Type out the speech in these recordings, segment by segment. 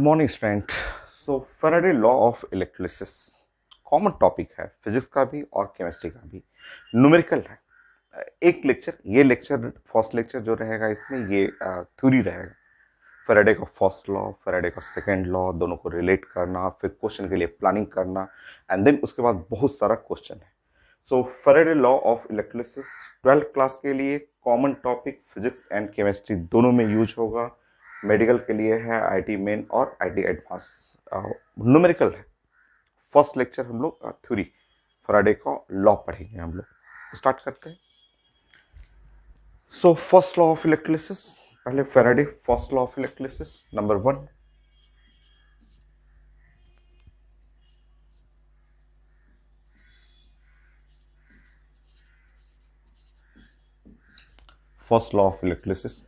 Morning student. So Faraday law of electrolysis common topic है, physics का भी और केमिस्ट्री का भी, न्यूमेरिकल है। एक लेक्चर, ये लेक्चर फर्स्ट लेक्चर जो रहेगा इसमें ये थ्योरी रहेगा। फैराडे का फर्स्ट लॉ, फैराडे का सेकंड लॉ, दोनों को रिलेट करना, फिर क्वेश्चन के लिए प्लानिंग करना, एंड देन उसके बाद बहुत सारा क्वेश्चन है। So Faraday law of electrolysis 12th class के लिए common topic, physics and chemistry दोनों में यूज होगा। मेडिकल के लिए है, आईटी मेन और आईटी एडवांस। न्यूमेरिकल है। फर्स्ट लेक्चर हम लोग थ्योरी फैराडे का लॉ पढ़ेंगे। हम लोग स्टार्ट करते हैं। So first law of electrolysis, पहले Faraday first law of electrolysis number 1। First law of electrolysis,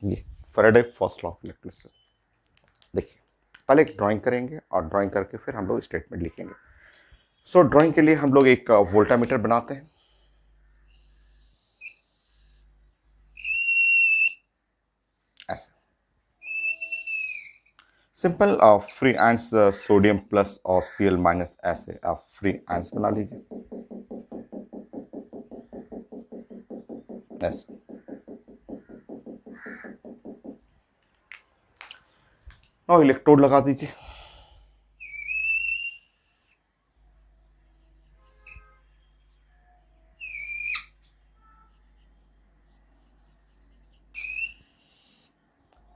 ये Faraday first law of electrolysis. देखिए, पहले एक ड्राइंग करेंगे और ड्राइंग करके फिर हम लोग स्टेटमेंट लिखेंगे। सो ड्राइंग के लिए हम लोग एक वोल्टामीटर बनाते हैं। ऐसे simple free ends sodium plus और Cl माइनस, ऐसे आप फ्री एंड्स बना लीजिए ऐसे। और इलेक्ट्रोड लगा दीजिए।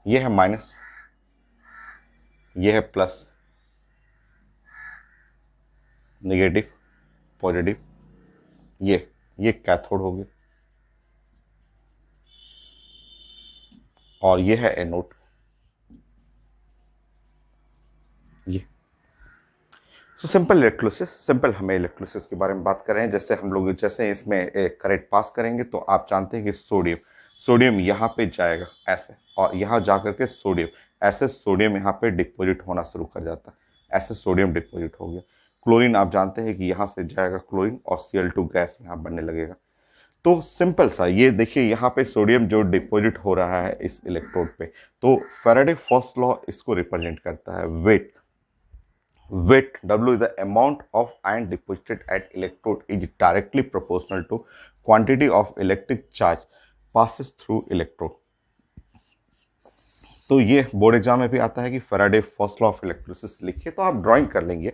ये है माइनस, ये है प्लस, नेगेटिव, पॉजिटिव। ये कैथोड हो गया और ये है एनोड। ये सो सिंपल इलेक्ट्रोलिसिस, सिंपल हमें इलेक्ट्रोलिसिस के बारे में बात कर रहे हैं। जैसे हम लोग जैसे इसमें एक करंट पास करेंगे तो आप जानते हैं कि सोडियम यहाँ पे जाएगा ऐसे, और यहाँ जा करके सोडियम ऐसे, सोडियम यहाँ पे डिपोजिट होना शुरू कर जाता है ऐसे, सोडियम डिपोजिट हो गया। क्लोरीन आप जानते हैं कि यहाँ से जाएगा क्लोरीन और Cl2 गैस यहाँ बनने लगेगा। तो सिंपल सा ये देखिए, यहाँ पे सोडियम जो डिपॉजिट हो रहा है इस इलेक्ट्रोड पे, तो फैराडे फर्स्ट लॉ इसको रिप्रेजेंट करता है। Weight W is the amount of ion deposited at electrode is directly proportional to quantity of electric charge passes through electrode। तो ये बोर्ड एग्जाम में भी आता है कि Faraday first law of electrolysis लिखिए, तो आप ड्राइंग कर लेंगे।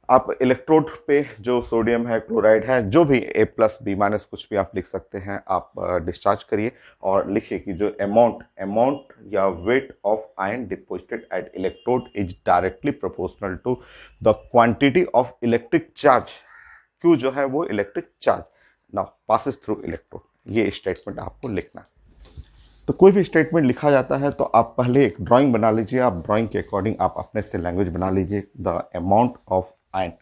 आप इलेक्ट्रोड पे जो सोडियम है, क्लोराइड है, जो भी A+B- कुछ भी आप लिख सकते हैं, आप डिस्चार्ज करिए और लिखिए कि जो अमाउंट या weight of ion deposited at electrode is directly proportional to the quantity of electric charge. Q जो है वो electric charge now passes through electrode. ये स्टेटमेंट आपको लिखना है। तो कोई भी स्टेटमेंट लिखा जाता है तो आप पहले एक ड्राइंग बना लीजिए। आप ड्राइंग के अकॉर्डिंग आप अपने से लैंग्वेज बना लीजिए। The amount of ion.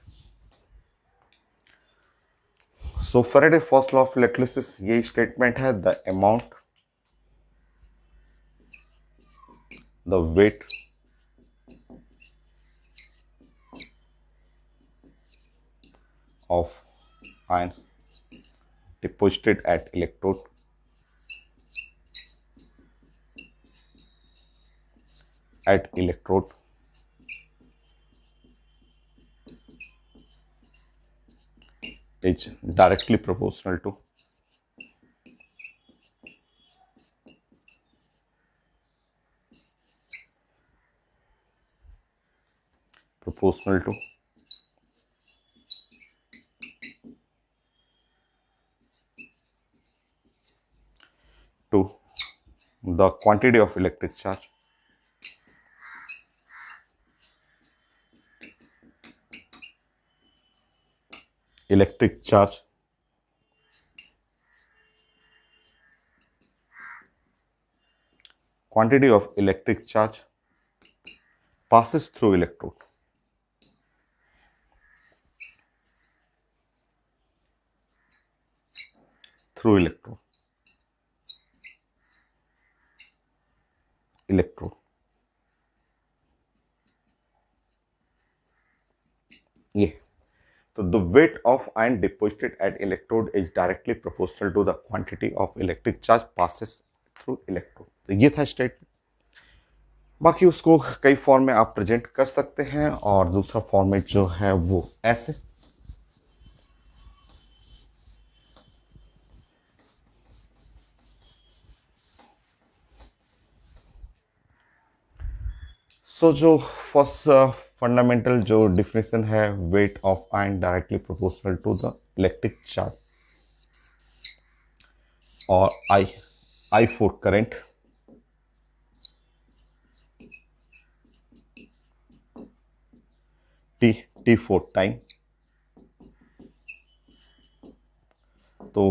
So Faraday first law of electrolysis ये स्टेटमेंट है, the amount, the weight of ions deposited at electrode is directly proportional to proportional to to the quantity of electric charge electric charge quantity of electric charge passes through electrode through electrode तो the weight of ion deposited at electrode is directly proportional to the quantity of electric charge passes through electrode. तो ये था statement. बाकी उसको कई form में आप present कर सकते हैं, और दूसरा फॉर्मेट जो है वो ऐसे। जो फर्स्ट फंडामेंटल जो डिफिनेशन है, weight of ion directly proportional to the electric charge, और I for current, T for time. तो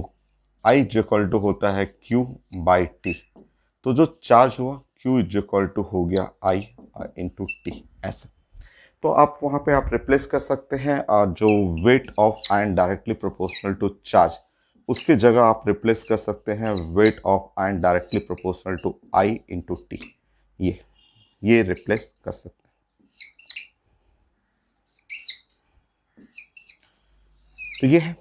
आई इज इक्वल टू होता है Q बाई टी। तो जो चार्ज हुआ Q इज इक्वल टू हो गया I इंटू टी, ऐसे। तो आप वहाँ पे आप रिप्लेस कर सकते हैं, जो weight of ion directly proportional to charge, उसकी जगह आप रिप्लेस कर सकते हैं weight of ion directly proportional to I into T. ये रिप्लेस कर सकते हैं। तो ये है।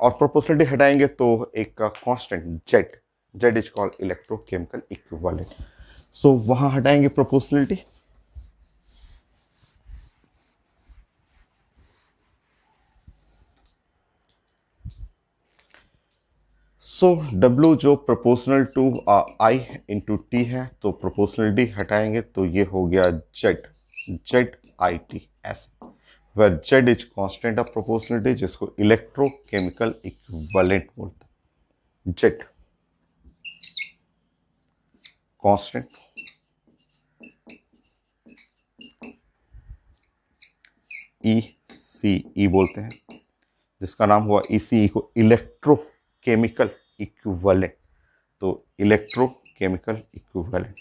और प्रोपोर्शनलिटी हटाएंगे तो एक constant Z is called electrochemical equivalent. So वहां हटाएंगे प्रोपोर्शनलिटी। W जो proportional to I into T है, तो प्रोपोर्शनलिटी हटाएंगे तो ये हो गया जेड आई टी ऐसे, where Z is constant of proportionality, जिसको इलेक्ट्रोकेमिकल इक्विवेलेंट बोलते हैं। जेड कांस्टेंट, ई बोलते हैं, जिसका नाम हुआ ECE को इलेक्ट्रोकेमिकल इक्विवेलेंट। तो इलेक्ट्रोकेमिकल इक्विवेलेंट।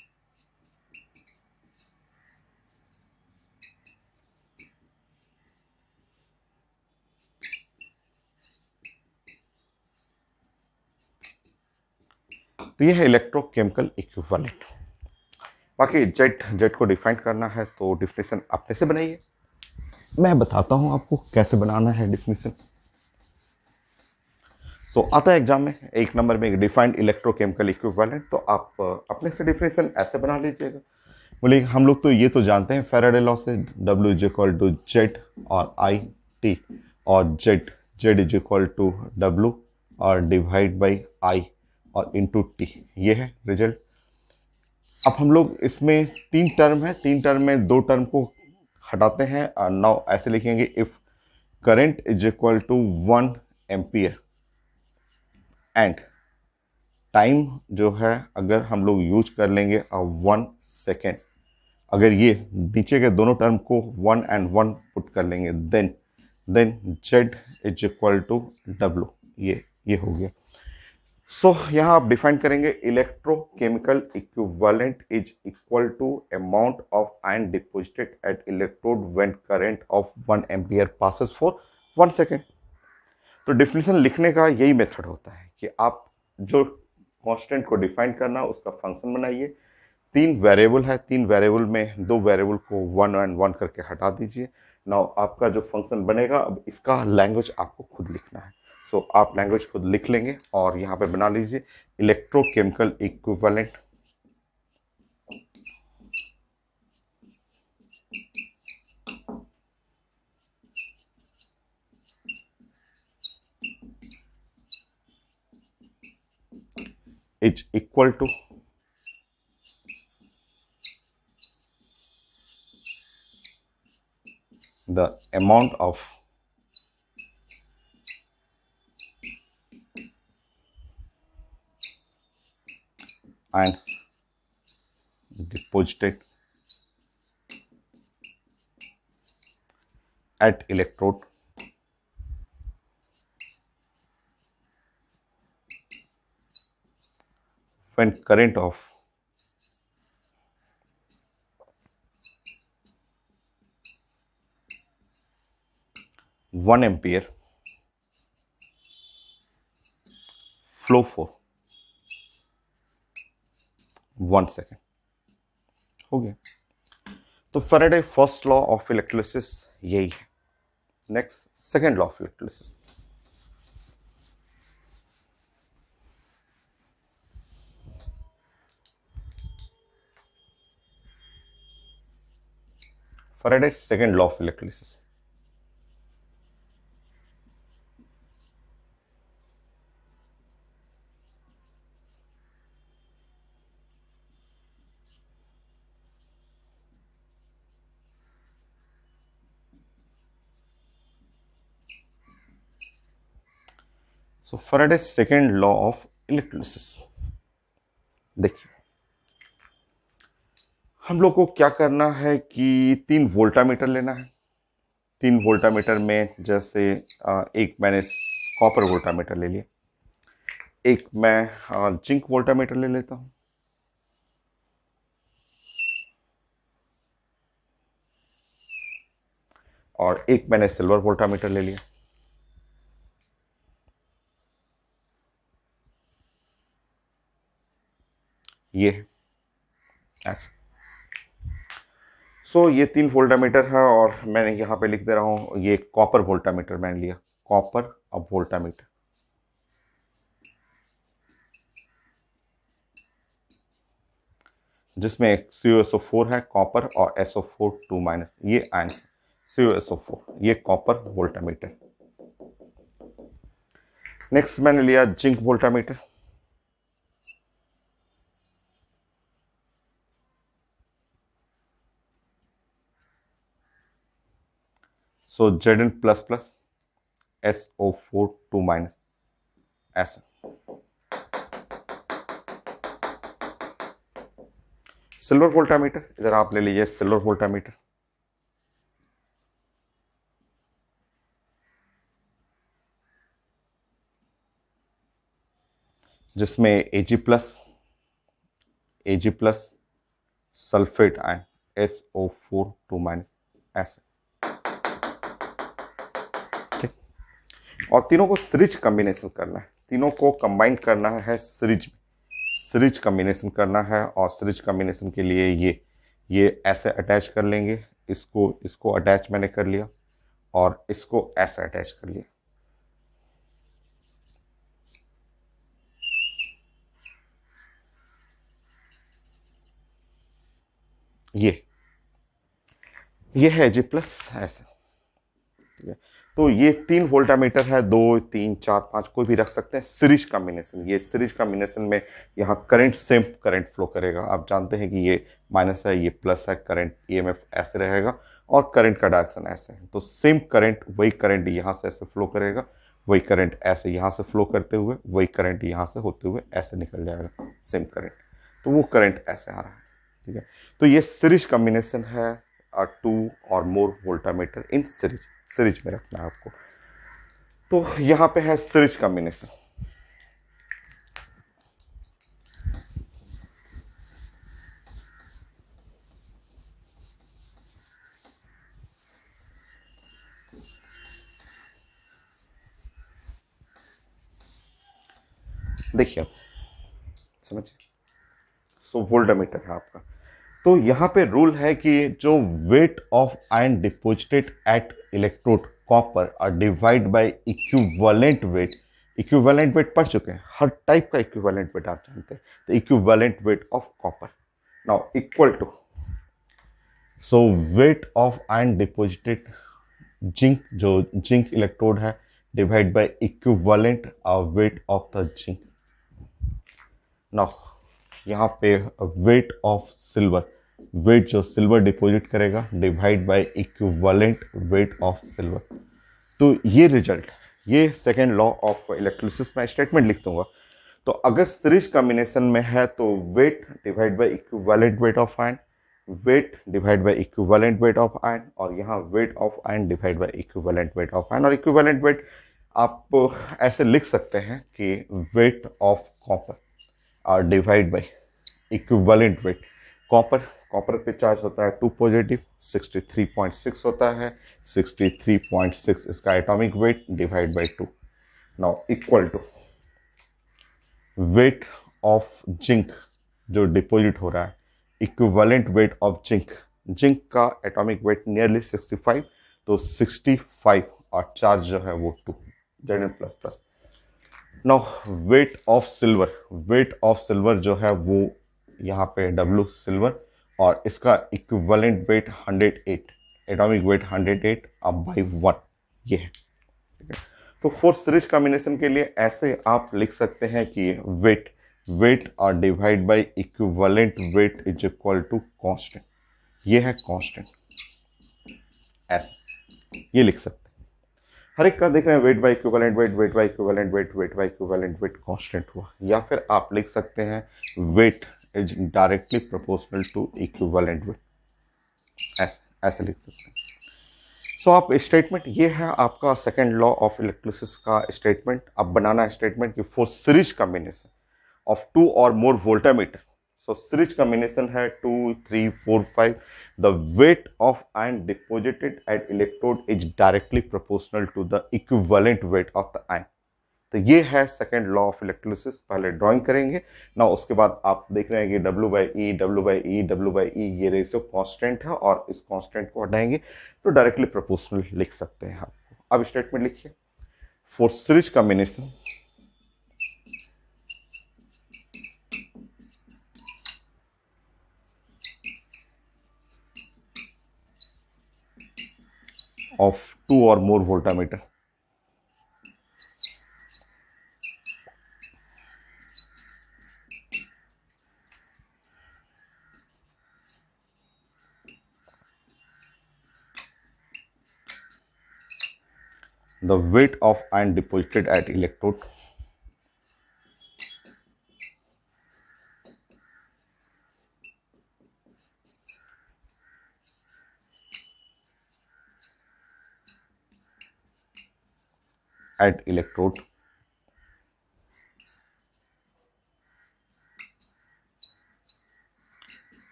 तो ये है इलेक्ट्रोकेमिकल इक्विवेलेंट। बाकी जेड को डिफाइन करना है तो डिफिनेशन अपने से बनाइए। मैं बताता हूं आपको कैसे बनाना है डिफिनेशन। आता है एग्जाम में एक नंबर में डिफाइंड इलेक्ट्रोकेमिकल इक्विवेलेंट, तो आप अपने से डिफिनेशन ऐसे बना लीजिएगा। बोले हम लोग तो ये तो जानते हैं फेराडे लॉ से, W is equal to Z और आई टी, और Z is equal to W और डिवाइड बाई आई और इंटू टी। ये है रिजल्ट। अब हम लोग इसमें तीन टर्म है, तीन टर्म में दो टर्म को हटाते हैं। नाउ ऐसे लिखेंगे, if current is equal to 1 ampere and time जो है अगर हम लोग यूज कर लेंगे 1 सेकेंड, अगर ये नीचे के दोनों टर्म को 1 and 1 पुट कर लेंगे, then Z is equal to W। ये हो गया। यहाँ आप डिफाइन करेंगे electrochemical equivalent is equal to amount of ion deposited at electrode when current of 1 ampere passes for 1 second. तो डिफिनेशन लिखने का यही मेथड होता है कि आप जो कांस्टेंट को डिफाइन करना, उसका फंक्शन बनाइए। तीन वेरिएबल है, तीन वेरिएबल में दो वेरिएबल को 1 and 1 करके हटा दीजिए। नाउ आपका जो फंक्शन बनेगा, अब इसका लैंग्वेज आपको खुद लिखना है। आप लैंग्वेज खुद लिख लेंगे और यहाँ पे बना लीजिए electrochemical equivalent is equal to the amount of ions deposited at electrode when current of 1 ampere flow for 1 second. हो गया। तो Faraday first law of electrolysis यही है। Next second law of electrolysis. Faraday's second law of electrolysis. So Faraday's second law of electrolysis. देखिए, हम लोग को क्या करना है कि 3 वोल्टामीटर लेना है। 3 वोल्टामीटर में जैसे एक मैंने कॉपर वोल्टामीटर ले लिया, एक मैं जिंक वोल्टामीटर ले लेता हूं, और एक मैंने सिल्वर वोल्टामीटर ले लिया। ये ऐसे। सो ये 3 वोल्टामीटर है और मैंने यहाँ पे लिख दे रहा हूँ ये कॉपर वोल्टामीटर मैंने लिया, कॉपर अब वोल्टामीटर। जिसमें CuSO4 है कॉपर और SO4 2- ये आयंस CuSO4, ये कॉपर वोल्टामीटर। नेक्स्ट मैंने लिया जिंक वोल्टामीटर। सो Zn प्लस प्लस SO4 2- ऐसा। सिल्वर वोल्टामीटर, इधर आप ले लीजिए सिल्वर वोल्टामीटर। जिसमें Ag plus sulphate ion SO4 2- ऐसे। ठीक, और तीनों को सीरीज कॉम्बिनेशन करना है, तीनों को कंबाइन करना है सीरीज में, सीरीज कॉम्बिनेशन करना है। और सीरीज कॉम्बिनेशन के लिए ये ऐसे अटैच कर लेंगे, इसको अटैच मैंने कर लिया और इसको ऐसे अटैच कर लिया। ये है Ag प्लस ऐसे। ठीक है, तो ये 3 वोल्टामीटर है, 2 3 4 5 कोई भी रख सकते हैं। सीरीज कॉम्बिनेशन, ये सीरीज कॉम्बिनेशन में यहाँ करंट सेम करंट फ्लो करेगा। आप जानते हैं कि ये माइनस है, ये प्लस है, करंट EMF ऐसे रहेगा और करंट का डायरेक्शन ऐसे है। तो सेम करंट, वही करंट यहाँ से ऐसे फ्लो करेगा, वही करंट ऐसे यहाँ से फ्लो करते हुए, वही करंट यहाँ से होते हुए ऐसे निकल जाएगा, सेम करंट। तो वो करंट ऐसे आ रहा है। ठीक है, तो ये सीरीज कॉम्बिनेशन है 2 और more voltameter in series, series में रखना है आपको। तो यहां पे है सीरीज कॉम्बिनेशन। देखिए आप समझिए, सो वोल्टामीटर है आपका। तो यहां पे रूल है कि जो weight of ion deposited at electrode copper are divide by equivalent weight. Equivalent weight पढ़ चुके हैं, हर टाइप का इक्विवेलेंट वेट आप जानते हैं। तो equivalent weight of copper now equal to, so weight of ion deposited zinc, जो जिंक इलेक्ट्रोड है, divide by equivalent weight of the zinc. Now यहाँ पे वेट ऑफ सिल्वर, वेट जो सिल्वर डिपॉजिट करेगा, divide by equivalent weight of silver. तो ये result, ये second law of electrolysis में स्टेटमेंट लिख दूंगा। तो अगर सीरीज कॉम्बिनेशन में है तो wait divide by equivalent weight of ion, wait divide by equivalent weight of ion, और यहाँ wait of ion divide by equivalent weight of ion. और इक्विवेलेंट वेट आप ऐसे लिख सकते हैं कि wait of copper divide by equivalent wait. Copper पे चार्ज होता है 2 पॉजिटिव, 63.6 होता है, 63.6 इसका atomic weight divide by 2। Now equal to weight of zinc जो डिपॉजिट हो रहा है, equivalent weight of zinc. Zinc का एटॉमिक वेट नियरली 65, तो 65 और चार्ज जो है वो 2 Zn plus plus. Now wait of silver जो है वो यहाँ पे W सिल्वर, और इसका इक्विवेलेंट वेट 108, एटॉमिक वेट 108 अब बाई 1 ये है। तो फोर्थ सीरीज कॉम्बिनेशन के लिए ऐसे आप लिख सकते हैं कि वेट और divide by equivalent weight is equal to constant, ये है कांस्टेंट, ऐसे ये लिख सकते हैं। हर एक का देख रहे हैं weight by equivalent weight, weight by equivalent weight, weight by equivalent weight constant हुआ। या फिर आप लिख सकते हैं weight is directly proportional to equivalent weight, ऐसे ऐसे लिख सकते हैं। सो आप स्टेटमेंट, ये है आपका सेकेंड लॉ ऑफ इलेक्ट्रोलिसिस का स्टेटमेंट। अब बनाना स्टेटमेंट कि फॉर सीरीज कॉम्बिनेशन ऑफ 2 और more voltameter, so series combination है 2 3 4 5, the weight of ion deposited at electrode is directly proportional to the equivalent weight of the ion. तो ये है second law of electrolysis. पहले drawing करेंगे ना, उसके बाद आप देख रहे हैं कि W/E ये रेशियो कांस्टेंट है और इस कांस्टेंट को हटाएंगे तो डायरेक्टली प्रोपोर्शनल लिख सकते हैं आपको। अब स्टेटमेंट लिखिए, फॉर सीरीज कॉम्बिनेशन ऑफ 2 और more voltameter, the weight of ion deposited at electrode at electrode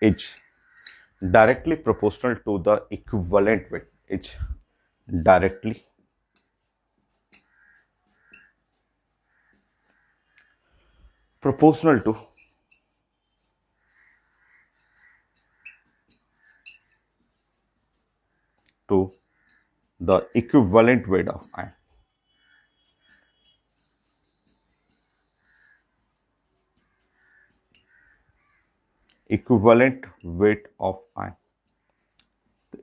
is directly proportional to the equivalent weight, is directly proportional to the equivalent weight of ion. Equivalent weight of ion,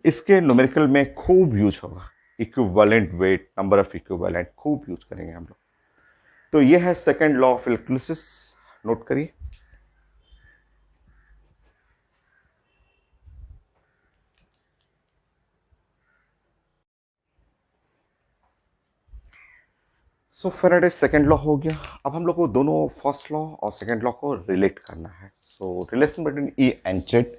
इसके numerical में खूब use होगा। Equivalent weight, number of equivalent खूब use करेंगे हम लोग। तो ये है second law of electrolysis, note करिए। सो फैराडे सेकेंड लॉ हो गया। अब हम लोग को दोनों फर्स्ट लॉ और सेकेंड लॉ को रिलेट करना है। So relation between E and Z,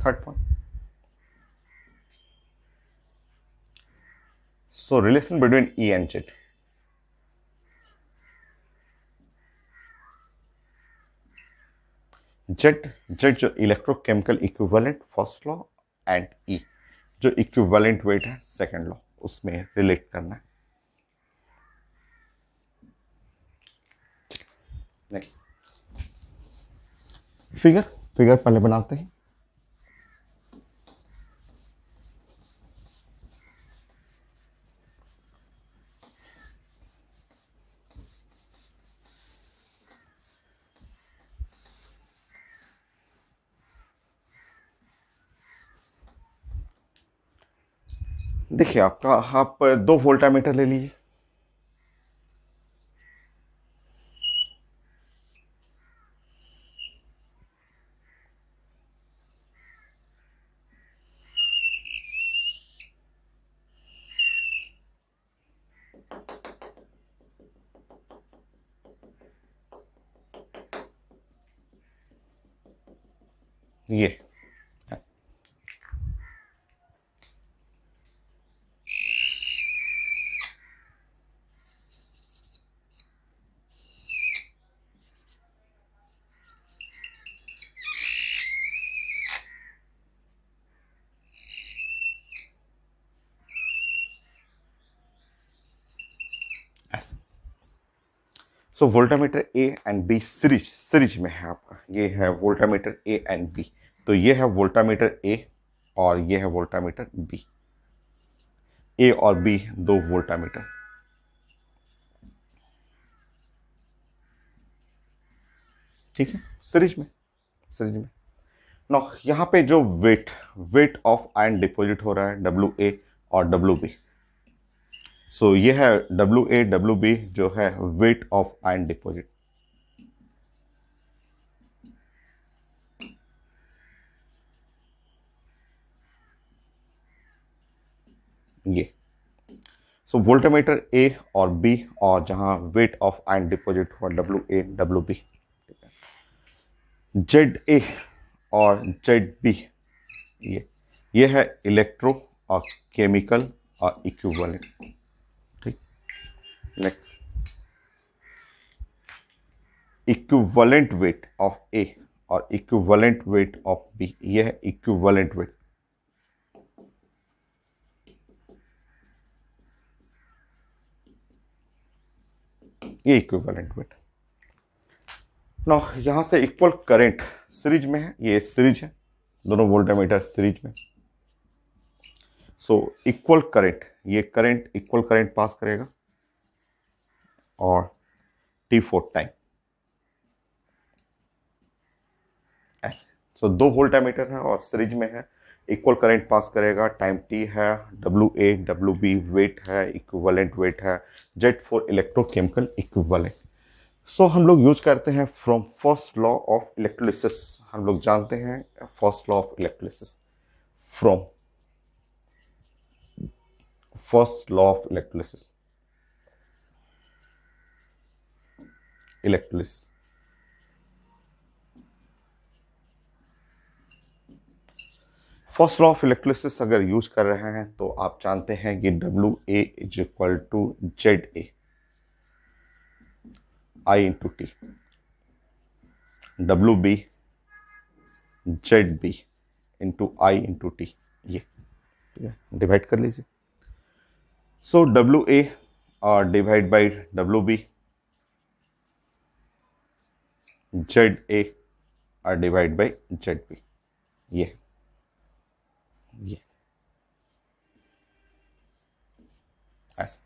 third point. So relation between E and Z, Z Z जो electrochemical equivalent first law, and E जो इक्विवेलेंट वेट है सेकेंड लॉ, उसमें relate करना है। नेक्स्ट फिगर पहले बनाते हैं। देखिए आपका, आप 2 वोल्टामीटर ले लीजिए। ये so voltameter A and B series में है आपका, ये है वोल्टामीटर ए एंड बी। तो ये है वोल्टामीटर ए और ये है वोल्टामीटर बी, ए और बी दो वोल्टामीटर। ठीक है, सीरीज में नो यहाँ पे जो वेट ऑफ आयन डिपॉजिट हो रहा है डब्ल्यू ए और डब्ल्यू बी। सो ये है डब्ल्यू ए डब्ल्यू बी जो है वेट ऑफ आयन डिपॉजिट। ये सो वोल्टामीटर ए और बी और जहां वेट ऑफ आयन डिपॉजिट हुआ W A W B. Z A और जेड बी ये है इलेक्ट्रो और केमिकल और इक्विवेलेंट। ठीक, next equivalent weight of A और इक्विवेलेंट वेट ऑफ बी, ये है इक्विवेलेंट वेट। ये इक्विवेलेंट वेट। ना यहां से इक्वल करंट सीरीज में है, ये सीरीज है, दोनों वोल्टामीटर सीरीज में। सो इक्वल करंट, ये करंट इक्वल करंट पास करेगा और T4 टाइम ऐसे। सो दो वोल्टामीटर है और सीरीज में है, इक्वल करंट पास करेगा, टाइम T है, W A W B weight है, इक्विवेलेंट वेट है, Z for electrochemical equivalent. So हम लोग यूज करते हैं from first law of electrolysis. हम लोग जानते हैं first law of electrolysis from first law of electrolysis. First law of electrolysis अगर यूज कर रहे हैं तो आप जानते हैं कि W A is equal to Z A I into T, W B Z B into I into T. ये ठीक है, डिवाइड कर लीजिए। So W A divide by W B, Z A divide by Z B. ये ऐसे।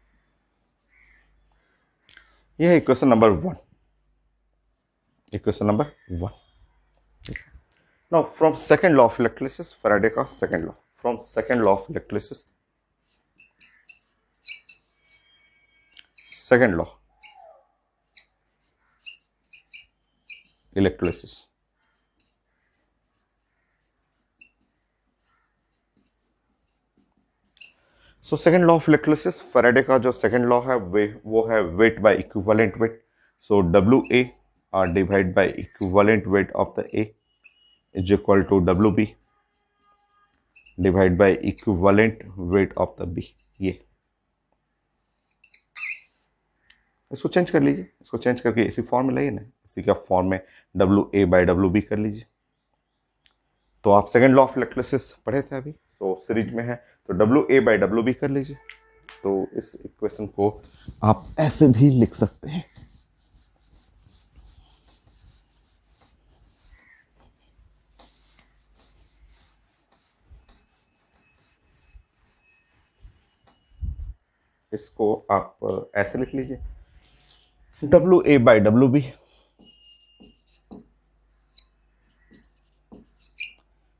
ये है equation number 1, equation number 1। Now from second law of electrolysis, Faraday का second law, from second law of electrolysis, second law electrolysis. So second law of electrolysis, Faraday का जो second law है वो है weight by equivalent wait. So W A divide by equivalent weight of the A is equal to W B divide by equivalent weight of the B. ये इसको change कर लीजिए, इसको चेंज करके इसी फॉर्म में लाइए ना, इसी का फॉर्म में W A by W B कर लीजिए। तो आप सेकेंड लॉ ऑफ इलेक्ट्रोलिसिस पढ़े थे अभी, सो सीरीज में है तो W A by W B कर लीजिए। तो इस इक्वेशन को आप ऐसे भी लिख सकते हैं, इसको आप ऐसे लिख लीजिए, W A by W B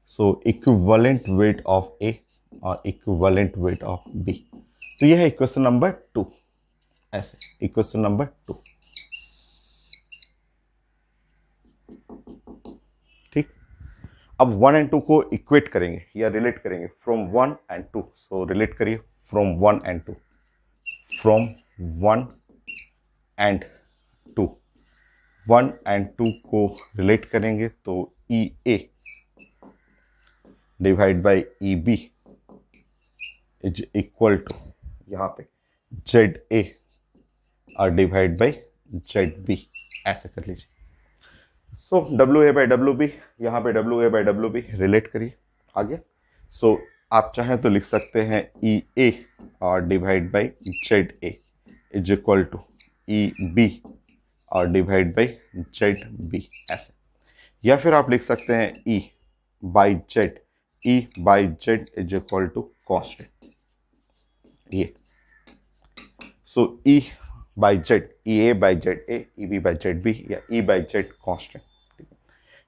so equivalent weight of A और इक्विवेलेंट वेट ऑफ बी। तो यह है इक्वेशन नंबर 2, ऐसे इक्वेशन नंबर 2। ठीक, अब 1 एंड 2 को इक्वेट करेंगे या रिलेट करेंगे फ्रॉम 1 एंड 2। सो रिलेट करिए from 1 and 2, from 1 and 2, 1 and 2 को रिलेट करेंगे तो E A divide by E B is equal to यहाँ पे जेड ए और डिवाइड बाई जेड बी, ऐसे कर लीजिए। So W A by W B, यहाँ पे W A by W B relate करिए आगे। सो आप चाहें तो लिख सकते हैं ई ए और divide by Z A is equal to E B और डिवाइड बाई जेड बी ऐसे। या फिर आप लिख सकते हैं E by Z, E by Z is equal to constant ये। So E by Z, E A by Z A, E B by Z B, या ई बाई जेड कॉन्स्टेंट।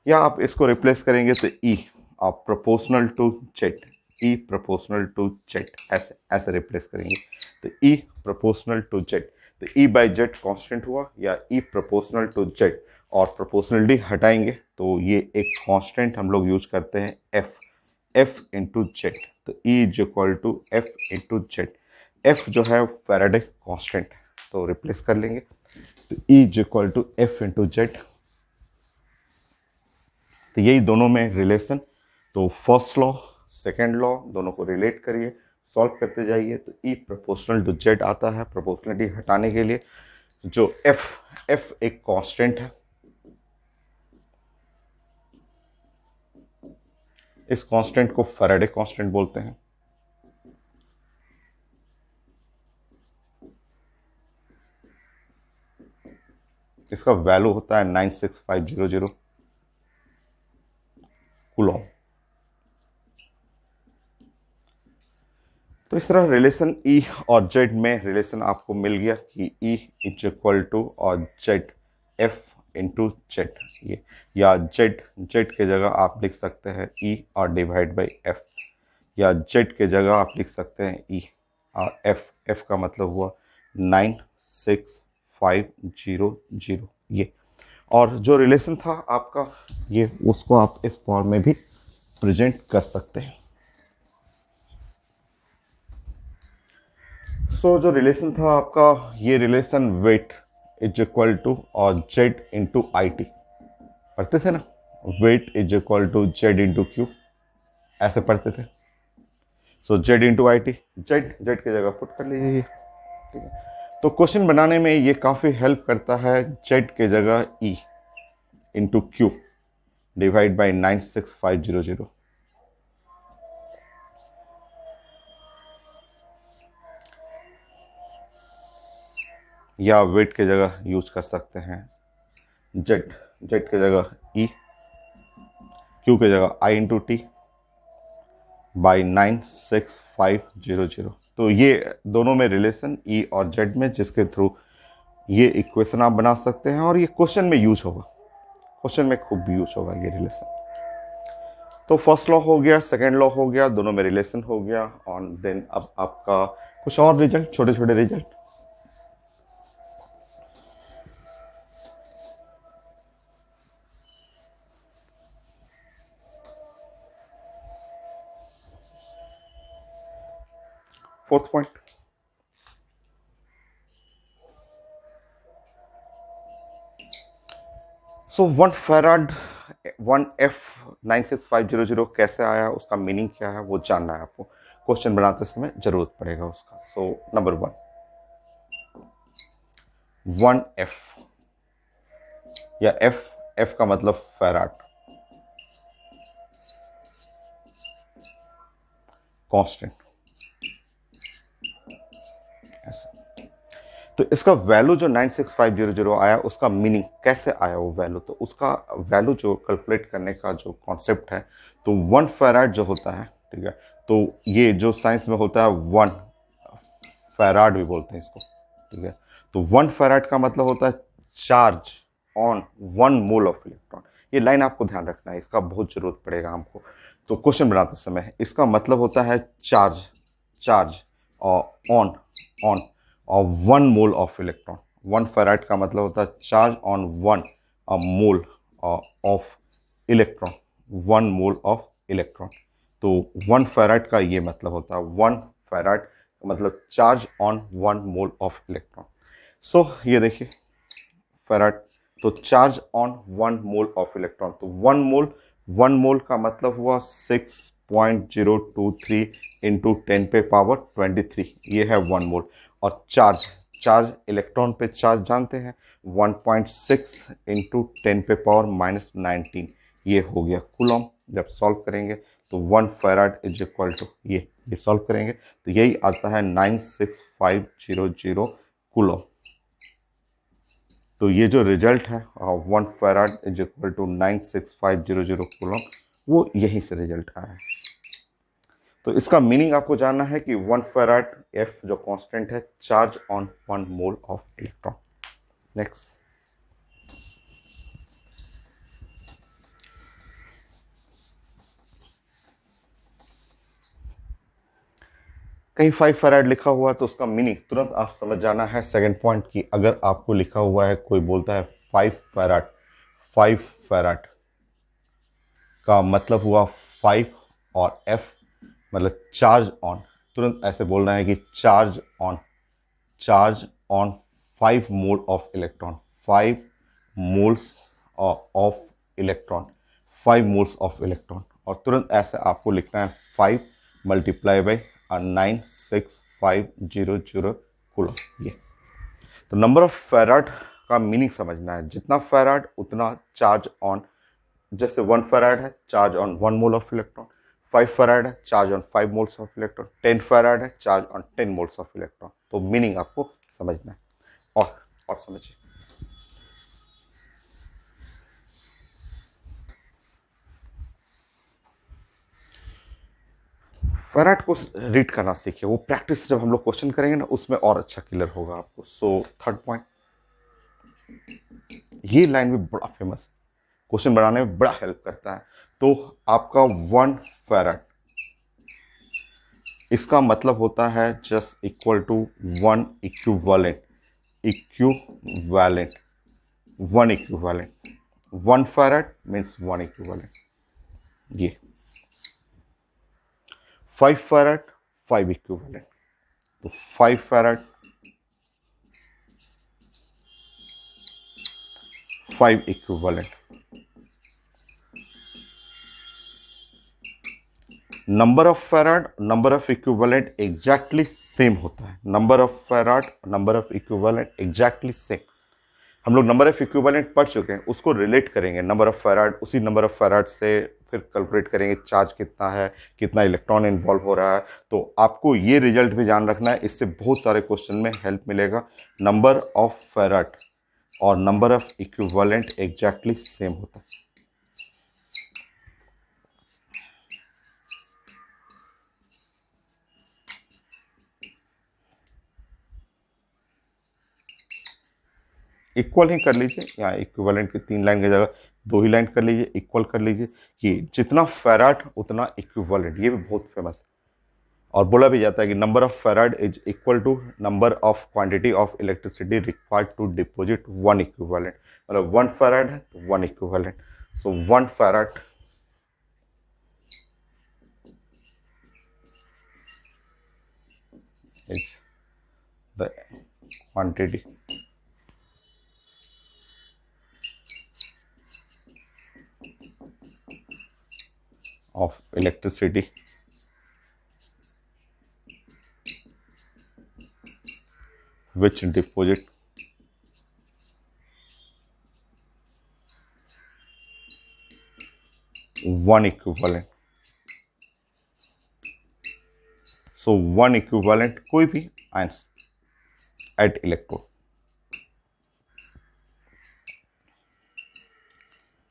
या आप इसको रिप्लेस करेंगे तो ई आप proportional to Z, E proportional to Z ऐसे ऐसे रिप्लेस करेंगे तो ई प्रोपोर्शनल टू जेड। तो ई बाई जेड कॉन्स्टेंट हुआ, या ई प्रोपोर्शनल टू जेड, और प्रोपोर्शनलिटी हटाएंगे तो ये एक कांस्टेंट हम लोग यूज करते हैं एफ, एफ इंटू जेड। तो E is equal to F into Z. F जो है फैराडे कांस्टेंट है, तो रिप्लेस कर लेंगे तो E is equal to F into Z. तो यही दोनों में रिलेशन। तो फर्स्ट लॉ सेकेंड लॉ दोनों को रिलेट करिए, सॉल्व करते जाइए तो ई प्रोपोर्शनल टू जेड आता है। प्रोपोर्शनलिटी हटाने के लिए जो एफ, एफ एक कांस्टेंट है, इस कांस्टेंट को फैराडे कांस्टेंट बोलते हैं। इसका वैल्यू होता है 96500 कूलॉम। तो इस तरह रिलेशन ई और जेड में रिलेशन आपको मिल गया कि ई इज इक्वल टू और जेड एफ इंटू जेड ये, या जेड, जेड के जगह आप लिख सकते हैं ई और डिवाइड बाई एफ, या जेड के जगह आप लिख सकते हैं ई और एफ, एफ का मतलब हुआ 96500 ये। और जो रिलेशन था आपका ये, उसको आप इस फॉर्म में भी प्रेजेंट कर सकते हैं। सो जो रिलेशन था आपका, ये relation weight is equal to और जेड इंटू आई टी पढ़ते थे ना, weight is equal to Z into Q ऐसे पढ़ते थे। So Z into I T, Z Z की जगह पुट कर लीजिए, ठीक है। तो क्वेश्चन बनाने में ये काफ़ी हेल्प करता है, जेड के जगह E into Q divide by 96500, या वेट के जगह यूज कर सकते हैं जेड, जेड के जगह ई, क्यू के जगह आई इंटू टी बाई 96500। तो ये दोनों में रिलेशन ई और जेड में, जिसके थ्रू ये इक्वेशन आप बना सकते हैं और ये क्वेश्चन में यूज होगा, क्वेश्चन में खूब यूज होगा ये रिलेशन। तो फर्स्ट लॉ हो गया, सेकेंड लॉ हो गया, दोनों में रिलेशन हो गया। और देन अब आपका कुछ और रिजल्ट, छोटे छोटे रिजल्ट। फोर्थ पॉइंट, सो 1 फैराड 1F96500 कैसे आया, उसका मीनिंग क्या है वो जानना है आपको, क्वेश्चन बनाते समय जरूरत पड़ेगा उसका। सो नंबर 1F, या F, F का मतलब फैराड कांस्टेंट ऐसा। तो इसका वैल्यू जो 96500 आया, उसका मीनिंग कैसे आया वो वैल्यू, तो उसका वैल्यू जो कैलकुलेट करने का जो कॉन्सेप्ट है, तो 1 फैराड जो होता है, ठीक है, तो ये जो साइंस में होता है 1 फैराड भी बोलते हैं इसको, ठीक है। तो 1 फैराड का मतलब होता है charge on 1 mole of electron. ये लाइन आपको ध्यान रखना है, इसका बहुत जरूरत पड़ेगा हमको तो क्वेश्चन बनाते समय। इसका मतलब होता है चार्ज, चार्ज और ऑन, ऑन और 1 मोल ऑफ इलेक्ट्रॉन। 1 फैराड का मतलब होता है charge on 1 mole of electron, 1 mole of electron. तो 1 फैराड का ये मतलब होता है, 1 फैराड मतलब charge on 1 mole of electron. So ये देखिए फैराड, तो charge on 1 mole of electron, तो 1 मोल, 1 मोल का मतलब हुआ 6.023 इंटू 10 पे पावर 23, ये है 1 मोल। और चार्ज, चार्ज इलेक्ट्रॉन पे चार्ज जानते हैं 1.6 इंटू 10 पे पावर -19, ये हो गया कूलॉम। जब सॉल्व करेंगे तो 1 फैराड इज इक्वल टू ये सॉल्व करेंगे तो यही आता है 96500 कूलॉम। तो ये जो रिजल्ट है 1 farad is equal to 96500 coulomb, वो यहीं से रिजल्ट आया है। तो इसका मीनिंग आपको जानना है कि 1 फैराड एफ जो कांस्टेंट है, charge on 1 mole of electron. Next, कहीं 5 फैराड लिखा हुआ है तो उसका मीनिंग तुरंत आप समझ जाना है सेकंड पॉइंट की। अगर आपको लिखा हुआ है, कोई बोलता है 5 फैराड, 5 फैराड का मतलब हुआ 5 और एफ मतलब चार्ज ऑन, तुरंत ऐसे बोलना है कि charge on 5 mole of electron, 5 moles of electron, 5 moles of electron. और तुरंत ऐसे आपको लिखना है 5 मल्टीप्लाई बाई 96500 कूलम। ये तो नंबर ऑफ फैराड का मीनिंग समझना है, जितना फैराड उतना चार्ज ऑन। जैसे 1 फैराड है, charge on 1 mole of electron. 5 farad है, charge on 5 moles of electron. 10 farad है, charge on 10 moles of electron. तो मीनिंग आपको समझना है। और समझिए, फैराड को रीड करना सीखिए, वो प्रैक्टिस जब हम लोग क्वेश्चन करेंगे ना, उसमें और अच्छा क्लियर होगा आपको। सो थर्ड पॉइंट, ये लाइन भी बड़ा फेमस है, क्वेश्चन बनाने में बड़ा हेल्प करता है। तो आपका 1 फैराड, इसका मतलब होता है just equal to 1 equivalent, equivalent 1 equivalent. 1 farad means 1 equivalent. ये 5 फैराड 5 इक्विवेलेंट। तो 5 farad 5 equivalent. Number of farad, number of equivalent exactly same होता है। Number of farad, number of equivalent exactly same. हम लोग नंबर ऑफ इक्विवेलेंट पढ़ चुके हैं, उसको रिलेट करेंगे नंबर ऑफ फैराड, उसी नंबर ऑफ फैराड से फिर कैलकुलेट करेंगे चार्ज कितना है, कितना इलेक्ट्रॉन इन्वॉल्व हो रहा है। तो आपको ये रिजल्ट भी जान रखना है, इससे बहुत सारे क्वेश्चन में हेल्प मिलेगा। नंबर ऑफ फैराड और number of equivalent exactly same होता है। इक्वल ही कर लीजिए, यहाँ इक्विवेलेंट की 3 लाइन की जगह 2 ही लाइन कर लीजिए, इक्वल कर लीजिए कि जितना फैराड उतना इक्विवेलेंट। ये भी बहुत फेमस है और बोला भी जाता है कि number of farad is equal to number of quantity of electricity required to deposit 1 equivalent. मतलब 1 फैराड है तो 1 equivalent. So 1 farad is the quantity of electricity which deposit 1 equivalent. So 1 equivalent कोई भी आयंस एट इलेक्ट्रोड।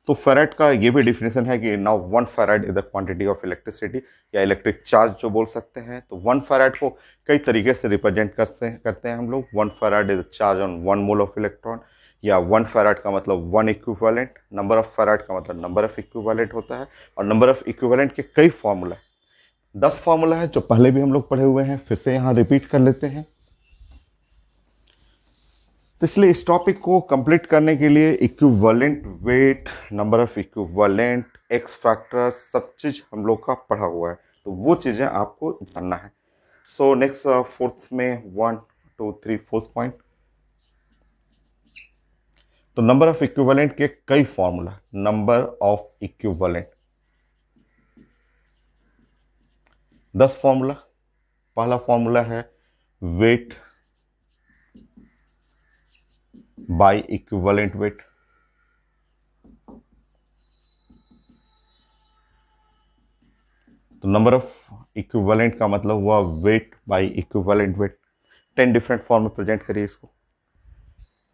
तो farad का ये भी definition है कि now 1 farad is the quantity of electricity या इलेक्ट्रिक चार्ज जो बोल सकते हैं। तो 1 फैराड को कई तरीके से रिप्रेजेंट करते हैं हम लोग। 1 farad is charge on 1 mole of electron, या 1 फैराड का मतलब 1 इक्विवेलेंट। नंबर ऑफ फैराड का मतलब नंबर ऑफ इक्विवेलेंट होता है। और नंबर ऑफ इक्विवेलेंट के कई फॉर्मूला, 10 फॉर्मूला है जो पहले भी हम लोग पढ़े हुए हैं, फिर से यहाँ रिपीट कर लेते हैं। तो इसलिए इस टॉपिक को कंप्लीट करने के लिए equivalent weight, number of equivalent, x factor, सब चीज हम लोग का पढ़ा हुआ है। तो वो चीजें आपको जानना है। सो नेक्स्ट फोर्थ में 1 2 3 4th पॉइंट। तो नंबर ऑफ इक्विवेलेंट के कई formula. Number of equivalent 10 formula. पहला फॉर्मूला है वेट बाय इक्विवेलेंट वेट। तो नंबर ऑफ इक्विवेलेंट का मतलब हुआ wait by equivalent wait. 10 different form में प्रेजेंट करिए इसको।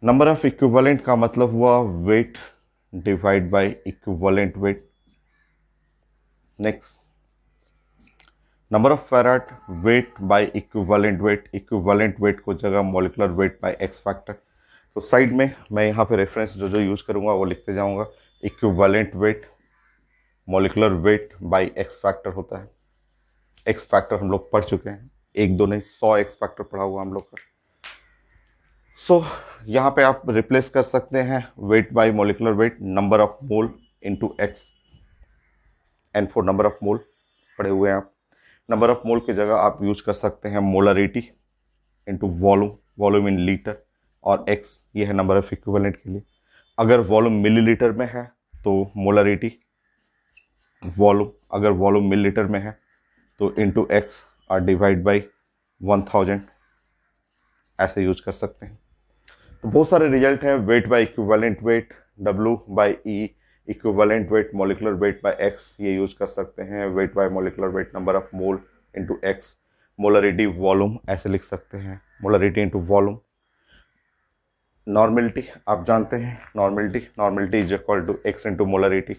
नंबर ऑफ इक्विवेलेंट का मतलब हुआ wait divide by equivalent wait. Next, number of farad wait by equivalent weight, equivalent wait को जगह molecular weight by x factor. तो साइड में मैं यहाँ पे रेफरेंस जो जो यूज करूँगा वो लिखते जाऊँगा। Equivalent weight molecular weight by x factor होता है। एक्स फैक्टर हम लोग पढ़ चुके हैं, एक दो नहीं 100 एक्स फैक्टर पढ़ा हुआ हम लोग का। सो यहाँ पे आप रिप्लेस कर सकते हैं weight by molecular weight, number of mole into x. N4 number of मोल पढ़े हुए हैं आप। नंबर ऑफ मोल की जगह आप यूज कर सकते हैं molarity into volume, volume in litre, और x ये है नंबर ऑफ इक्विवेलेंट के लिए। अगर वॉल्यूम मिलीलीटर में है तो मोलरिटी वॉल्यूम, अगर वॉल्यूम मिलीलीटर में है तो इनटू x और डिवाइड बाय 1000 ऐसे यूज कर सकते हैं। तो बहुत सारे रिजल्ट हैं, weight by equivalent weight, W by E, equivalent weight molecular weight by x, ये यूज कर सकते हैं। Weight by molecular weight number of mole into x, molarity volume ऐसे लिख सकते हैं, मोलरिटी इनटू वॉल्यूम। नॉर्मेलिटी आप जानते हैं, normality is equal to x into molarity.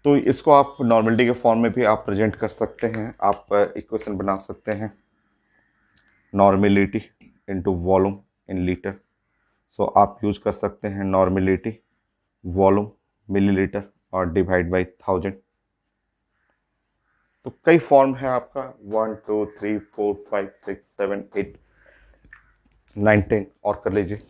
तो इसको आप नॉर्मेलिटी के फॉर्म में भी आप प्रेजेंट कर सकते हैं, आप इक्वेशन बना सकते हैं normality into volume in litre. So आप यूज कर सकते हैं नॉर्मेलिटी वॉल्यूम मिलीलीटर और डिवाइड बाय 1000। तो कई फॉर्म है आपका 1 2 3 4 5 6 7 8 9 10 और कर लीजिए।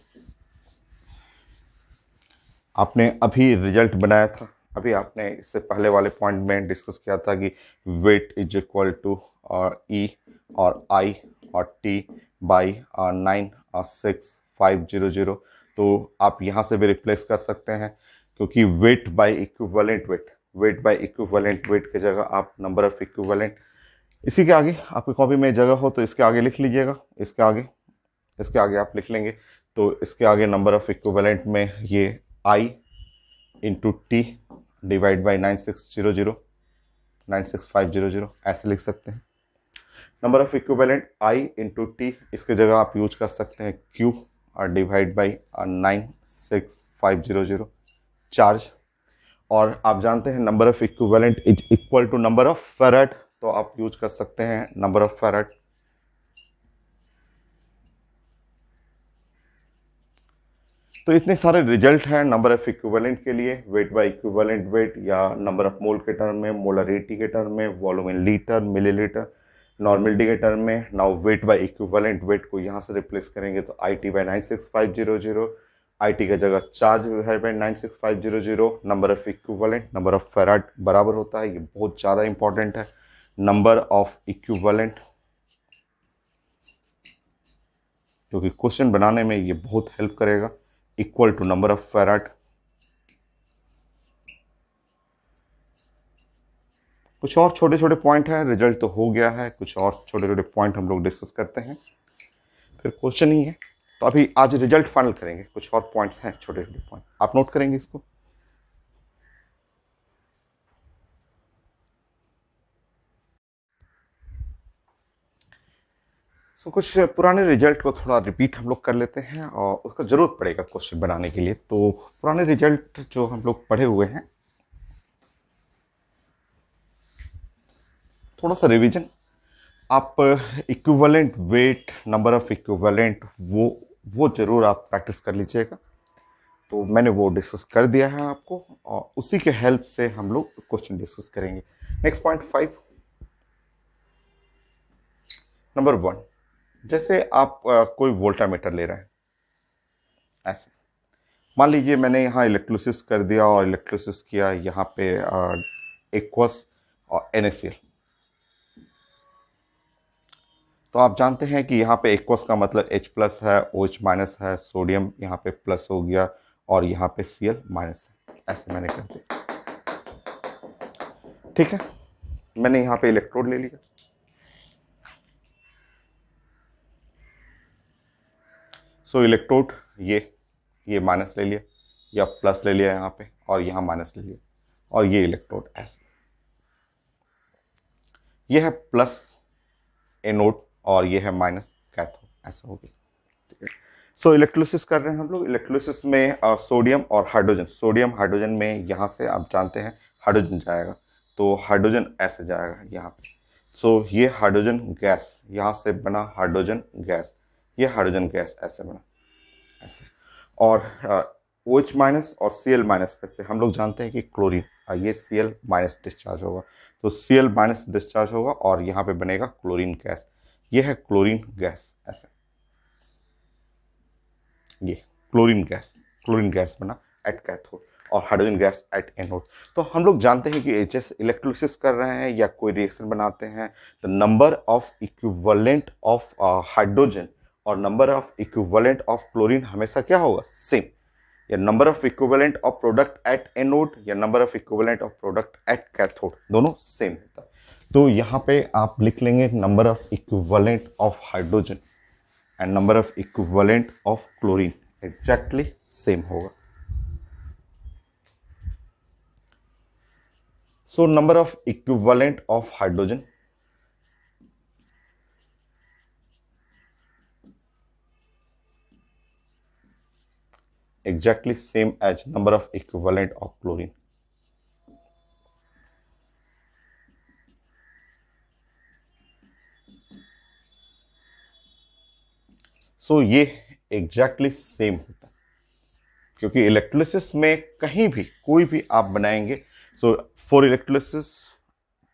आपने अभी रिजल्ट बनाया था, अभी आपने इससे पहले वाले पॉइंट में डिस्कस किया था कि वेट इज इक्वल टू और ई और आई और टी बाई 9 और 6 500। तो आप यहाँ से भी रिप्लेस कर सकते हैं, क्योंकि wait by equivalent weight, weight by equivalent wait की जगह आप नंबर ऑफ इक्विवेलेंट, इसी के आगे आपकी कॉपी में जगह हो तो इसके आगे लिख लीजिएगा, इसके आगे आप लिख लेंगे। तो इसके आगे नंबर ऑफ इक्विवेलेंट में ये आई इंटू टी डिवाइड बाई 96500 ऐसे लिख सकते हैं। Number of equivalent I into T, इसके जगह आप यूज कर सकते हैं क्यू और डिवाइड बाई 96500 चार्ज। और आप जानते हैं number of equivalent is equal to number of farad, तो आप यूज कर सकते हैं नंबर ऑफ फेराड। तो इतने सारे रिजल्ट हैं नंबर ऑफ इक्विवेलेंट के लिए, वेट बाय इक्विवेलेंट वेट या नंबर ऑफ मोल के टर्म में, मोलरिटी के टर्म में, volume in litre millilitre, normality के टर्म में। Now wait by equivalent wait को यहाँ से रिप्लेस करेंगे तो I T by 96500, I T का जगह चार्ज है by 96500, number of equivalent number of farad बराबर होता है, ये बहुत ज़्यादा इंपॉर्टेंट है, नंबर ऑफ इक्विवेलेंट, क्योंकि क्वेश्चन बनाने में ये बहुत हेल्प करेगा, equal to number of farad. कुछ और छोटे छोटे पॉइंट हैं, रिजल्ट तो हो गया है, कुछ और छोटे छोटे पॉइंट हम लोग डिस्कस करते हैं फिर क्वेश्चन ही है। तो अभी आज रिजल्ट फाइनल करेंगे, कुछ और पॉइंट्स हैं छोटे छोटे पॉइंट, आप नोट करेंगे इसको। कुछ पुराने रिजल्ट को थोड़ा रिपीट हम लोग कर लेते हैं और उसका जरूरत पड़ेगा क्वेश्चन बनाने के लिए। तो पुराने रिजल्ट जो हम लोग पढ़े हुए हैं, थोड़ा सा रिवीजन। आप equivalent weight number of equivalent वो जरूर आप प्रैक्टिस कर लीजिएगा। तो मैंने वो डिस्कस कर दिया है आपको, और उसी के हेल्प से हम लोग क्वेश्चन डिस्कस करेंगे। नेक्स्ट पॉइंट 5, नंबर 1, जैसे आप कोई वोल्टामीटर ले रहे हैं, ऐसे मान लीजिए मैंने यहाँ इलेक्ट्रोलिसिस कर दिया और इलेक्ट्रोलिसिस किया यहाँ पे एक्वस और NaCl। तो आप जानते हैं कि यहाँ पे एक्वस का मतलब H प्लस है, OH माइनस है, सोडियम यहाँ पे प्लस हो गया और यहाँ पे Cl माइनस है, ऐसे मैंने कर दिया। ठीक है, मैंने यहाँ पे इलेक्ट्रोड ले लिया, सो इलेक्ट्रोड ये माइनस ले लिया या प्लस ले लिया यहाँ पे, और यहाँ माइनस ले लिया, और ये इलेक्ट्रोड ऐसे, ये है प्लस एनोड और ये है माइनस कैथोड, ऐसा हो गया। ठीक है, सो इलेक्ट्रोलिसिस कर रहे हैं हम लोग। इलेक्ट्रोलिसिस में सोडियम और हाइड्रोजन, सोडियम हाइड्रोजन में यहाँ से आप जानते हैं हाइड्रोजन जाएगा, तो हाइड्रोजन ऐसे जाएगा यहाँ पे। सो ये हाइड्रोजन गैस यहाँ से बना, हाइड्रोजन गैस, ये हाइड्रोजन गैस ऐसे बना, ऐसे। और OH माइनस और Cl माइनस पे से हम लोग जानते हैं कि क्लोरीन, ये Cl माइनस डिस्चार्ज होगा, तो Cl माइनस डिस्चार्ज होगा और यहाँ पे बनेगा क्लोरीन गैस। ये है क्लोरीन गैस ऐसे, ये क्लोरीन गैस बना एट कैथोड और हाइड्रोजन गैस एट एनोड। तो हम लोग जानते हैं कि जैसे इलेक्ट्रोलिसिस कर रहे हैं या कोई रिएक्शन बनाते हैं, तो number of equivalent of hydrogen और number of equivalent of chlorine हमेशा क्या होगा, सेम। या number of equivalent of product at anode या number of equivalent of product at cathode, दोनों सेम होता है। तो यहाँ पे आप लिख लेंगे number of equivalent of hydrogen and number of equivalent of chlorine exactly same होगा। So number of equivalent of hydrogen exactly same as number of equivalent of chlorine. So ये exactly same होता है, क्योंकि इलेक्ट्रोलिसिस में कहीं भी कोई भी आप बनाएंगे, so for electrolysis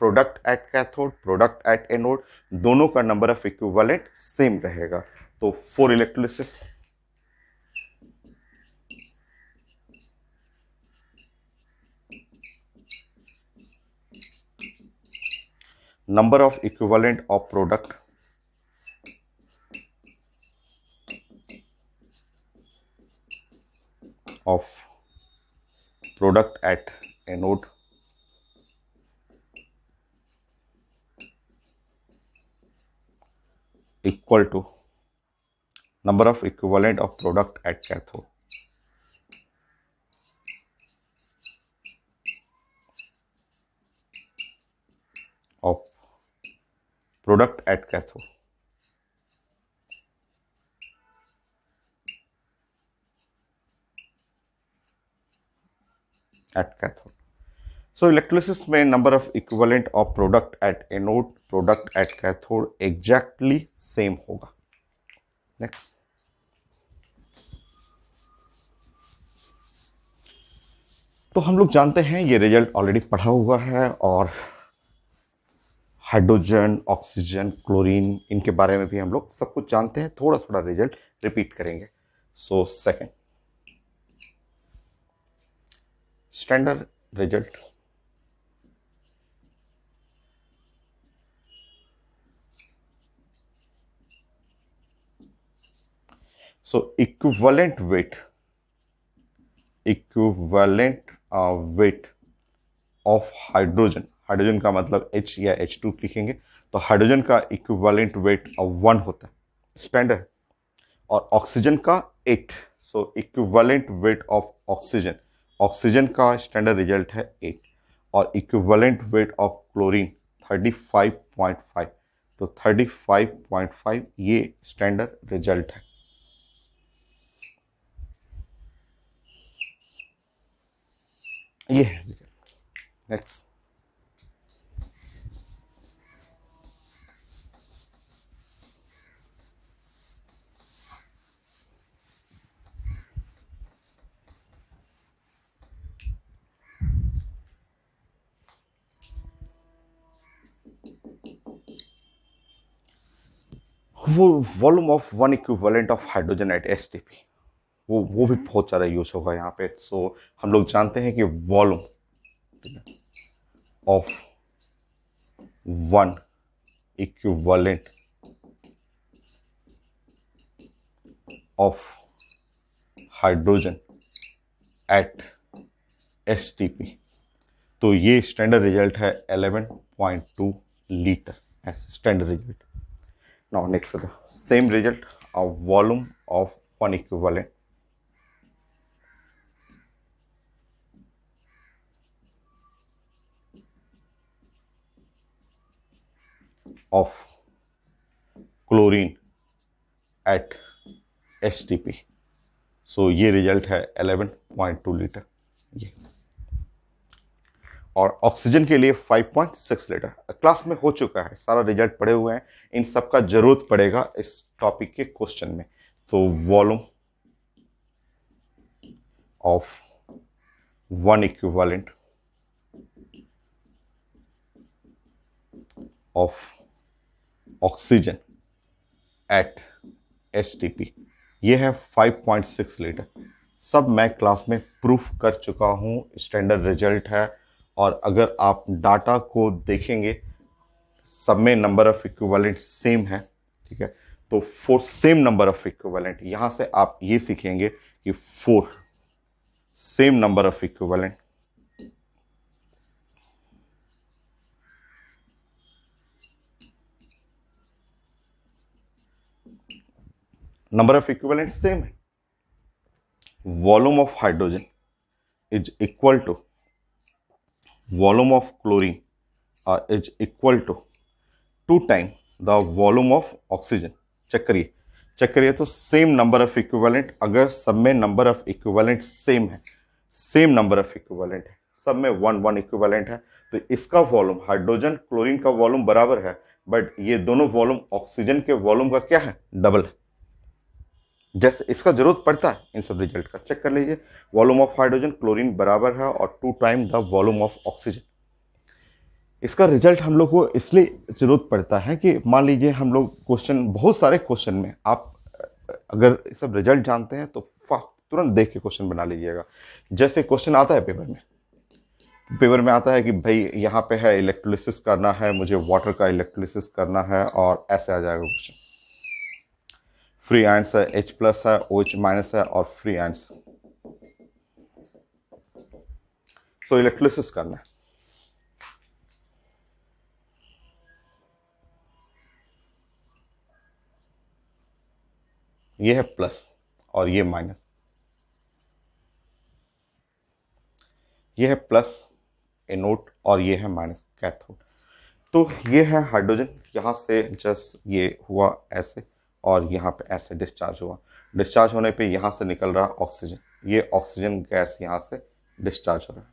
product at cathode product at anode दोनों का नंबर ऑफ इक्विवेलेंट सेम रहेगा। तो for electrolysis number of equivalent of product of product at anode equal to number of equivalent of product at cathode. Of product at cathode. At cathode. So electrolysis में number of equivalent of product at anode, product at cathode exactly same होगा. Next. तो हम लोग जानते हैं ये result already पढ़ा हुआ है, और हाइड्रोजन, ऑक्सीजन, क्लोरीन, इनके बारे में भी हम लोग सब कुछ जानते हैं, थोड़ा थोड़ा रिजल्ट रिपीट करेंगे. So second standard result. So equivalent weight of hydrogen, hydrogen का मतलब H या H2 लिखेंगे, तो हाइड्रोजन का इक्विवेलेंट वेट 1 होता है स्टैंडर्ड, और ऑक्सीजन का 8. So equivalent weight of oxygen, oxygen का स्टैंडर्ड रिजल्ट है 8, और इक्विवेलेंट वेट ऑफ क्लोरीन 35.5. तो 35.5 ये स्टैंडर्ड रिजल्ट है. ये है रिजल्ट. नेक्स्ट. वो volume of one equivalent of hydrogen at STP, वो भी बहुत सारा यूज होगा यहाँ पे. सो हम लोग जानते हैं कि volume of one equivalent of hydrogen at STP, तो ये स्टैंडर्ड रिजल्ट है 11.2 लीटर, ऐसे standard result. Now next the same result of volume of one equivalent of chlorine at HTP। So ये रिजल्ट है 11.2 लीटर ये, और ऑक्सीजन के लिए 5.6 लीटर। क्लास में हो चुका है, सारा रिजल्ट पड़े हुए हैं, इन सब का जरूरत पड़ेगा इस टॉपिक के क्वेश्चन में। तो volume of one equivalent of oxygen at HTP ये है 5.6 लीटर। सब मैं क्लास में प्रूफ कर चुका हूँ, स्टैंडर्ड रिजल्ट है। और अगर आप डाटा को देखेंगे, सब में नंबर ऑफ इक्विवेलेंट सेम है, ठीक है। तो for same number of equivalent, यहां से आप ये सीखेंगे कि for same number of equivalent number of equivalent same है, volume of hydrogen is equal to volume of chlorine is equal to 2 time the volume of oxygen. Check करिए तो same number of equivalent, अगर सब में number of equivalent same है, same number of equivalent है, सब में 1 इक्विवेलेंट है, तो इसका वॉल्यूम हाइड्रोजन क्लोरीन का वॉल्यूम बराबर है, बट ये दोनों वॉल्यूम ऑक्सीजन के वॉल्यूम का क्या है, डबल है। जैसे इसका जरूरत पड़ता है इन सब रिजल्ट का, चेक कर लीजिए। वॉल्यूम ऑफ हाइड्रोजन क्लोरीन बराबर है और 2 time the volume of oxygen. इसका रिजल्ट हम लोग को इसलिए जरूरत पड़ता है कि मान लीजिए हम लोग क्वेश्चन, बहुत सारे क्वेश्चन में आप अगर सब रिजल्ट जानते हैं तो तुरंत देख के क्वेश्चन बना लीजिएगा। जैसे क्वेश्चन आता है पेपर में आता है कि भाई यहाँ पे है इलेक्ट्रोलिसिस करना है, मुझे वाटर का इलेक्ट्रोलिसिस करना है, और ऐसे आ जाएगा क्वेश्चन। फ्री आयंस है, H+ है, OH- है और फ्री आयंस। सो इलेक्ट्रोलिसिस करना है, ये है प्लस और ये माइनस, ये है प्लस एनोड और ये है माइनस कैथोड। तो ये है हाइड्रोजन, यहाँ से जस्ट ये हुआ ऐसे और यहाँ पे ऐसे डिस्चार्ज हुआ। डिस्चार्ज होने पे यहाँ से निकल रहा ऑक्सीजन, ये ऑक्सीजन गैस यहाँ से डिस्चार्ज हो रहा है,